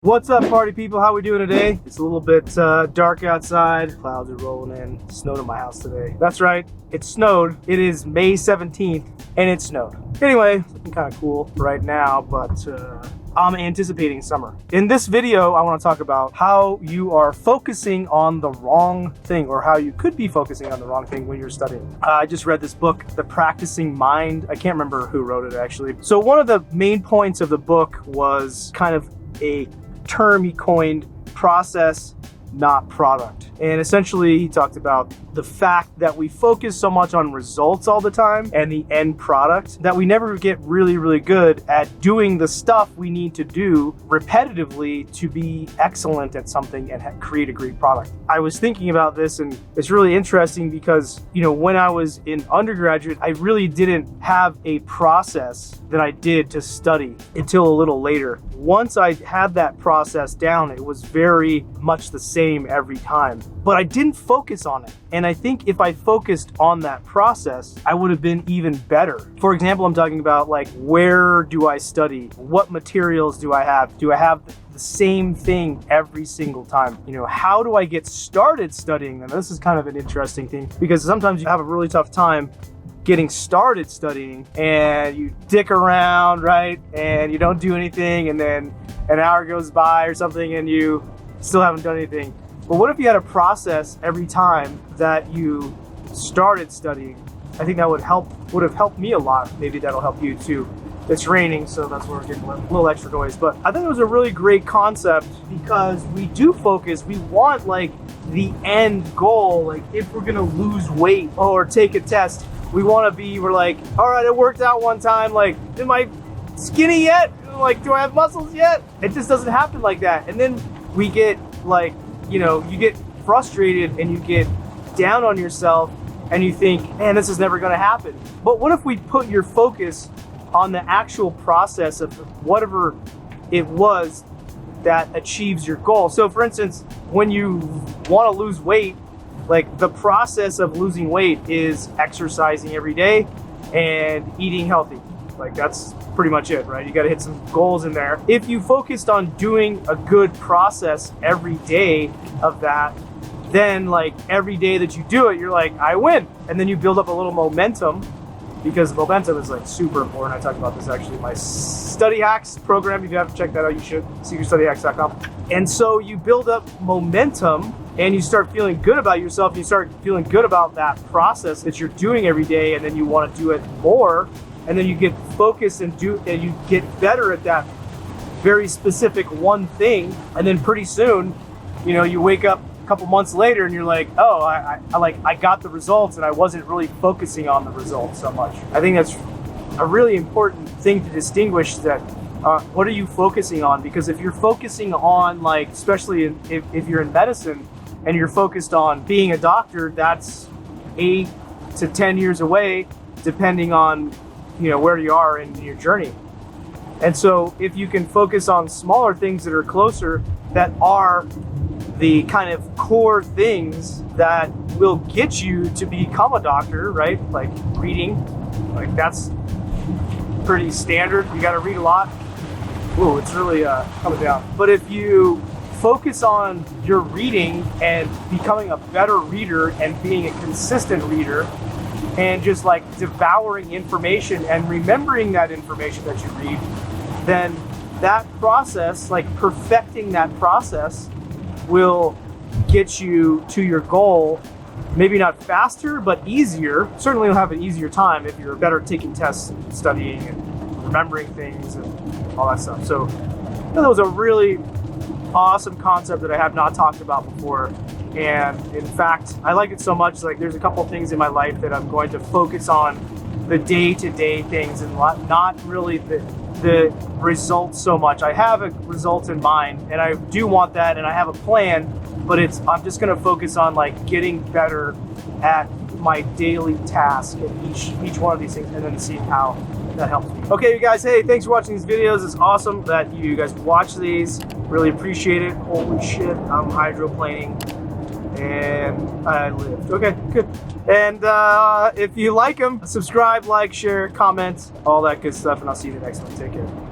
What's up, party people? How we doing today? It's a little bit dark outside. Clouds are rolling in. Snowed at my house today. That's right, it snowed. It is May 17th and it snowed. Anyway, it's looking kind of cool right now, but I'm anticipating summer. In this video, I want to talk about how you are focusing on the wrong thing, or how you could be focusing on the wrong thing when you're studying. I just read this book, The Practicing Mind. I can't remember who wrote it actually. So one of the main points of the book was kind of a term he coined: process, not product. And essentially he talked about the fact that we focus so much on results all the time and the end product that we never get really good at doing the stuff we need to do repetitively to be excellent at something and create a great product. I was thinking about this, and it's really interesting because, you know, when I was in undergraduate, I really didn't have a process that I did to study until a little later. Once I had that process down, it was very much the same every time, but I didn't focus on it. And I think if I focused on that process, I would have been even better. For example, I'm talking about, like, where do I study? What materials do I have? Do I have the same thing every single time? You know, how do I get started studying? And this is kind of an interesting thing, because sometimes you have a really tough time getting started studying and you dick around, right? And you don't do anything, and then an hour goes by or something and you still haven't done anything. But what if you had a process every time that you started studying? I think that would have helped me a lot. Maybe that'll help you too. It's raining, so that's where we're getting a little extra noise. But I think it was a really great concept, because we do focus. We want, like, the end goal. Like, if we're gonna lose weight or take a test, we're like, all right, it worked out one time. Like, am I skinny yet? Like, do I have muscles yet? It just doesn't happen like that. And then we get, like, you know, you get frustrated and you get down on yourself and you think, man, this is never gonna happen. But what if we put your focus on the actual process of whatever it was that achieves your goal? So for instance, when you wanna lose weight, like, the process of losing weight is exercising every day and eating healthy. Like, that's pretty much it, right? You got to hit some goals in there. If you focused on doing a good process every day of that, then, like, every day that you do it, you're like, I win. And then you build up a little momentum, because momentum is, like, super important. I talked about this actually in my Study Hacks program. If you haven't checked that out, you should. secretstudyhacks.com. And so you build up momentum and you start feeling good about yourself. You start feeling good about that process that you're doing every day, and then you want to do it more. And then you get focused and you get better at that very specific one thing. And then pretty soon, you know, you wake up a couple months later and you're like, oh, I got the results, and I wasn't really focusing on the results so much. I think that's a really important thing to distinguish, that what are you focusing on? Because if you're focusing on, like, especially if you're in medicine and you're focused on being a doctor, that's 8 to 10 years away, depending on, you know, where you are in your journey. And so if you can focus on smaller things that are closer, that are the kind of core things that will get you to become a doctor, right? Like reading, like, that's pretty standard. You got to read a lot. Ooh, it's really coming down. But if you focus on your reading and becoming a better reader and being a consistent reader, and just, like, devouring information and remembering that information that you read, then that process, like, perfecting that process, will get you to your goal. Maybe not faster, but easier. Certainly you'll have an easier time if you're better at taking tests and studying and remembering things and all that stuff. So that was a really awesome concept that I have not talked about before. And in fact, I like it so much. Like, there's a couple things in my life that I'm going to focus on the day-to-day things and not really the results so much. I have a result in mind, and I do want that, and I have a plan, but I'm just going to focus on, like, getting better at my daily task in each one of these things, and then seeing how that helps me. Okay, you guys, hey, thanks for watching these videos. It's awesome that you guys watch these. Really appreciate it. Holy shit, I'm hydroplaning. And I lived. Okay, good. And if you like them, subscribe, like, share, comment, all that good stuff, and I'll see you in the next one. Take care.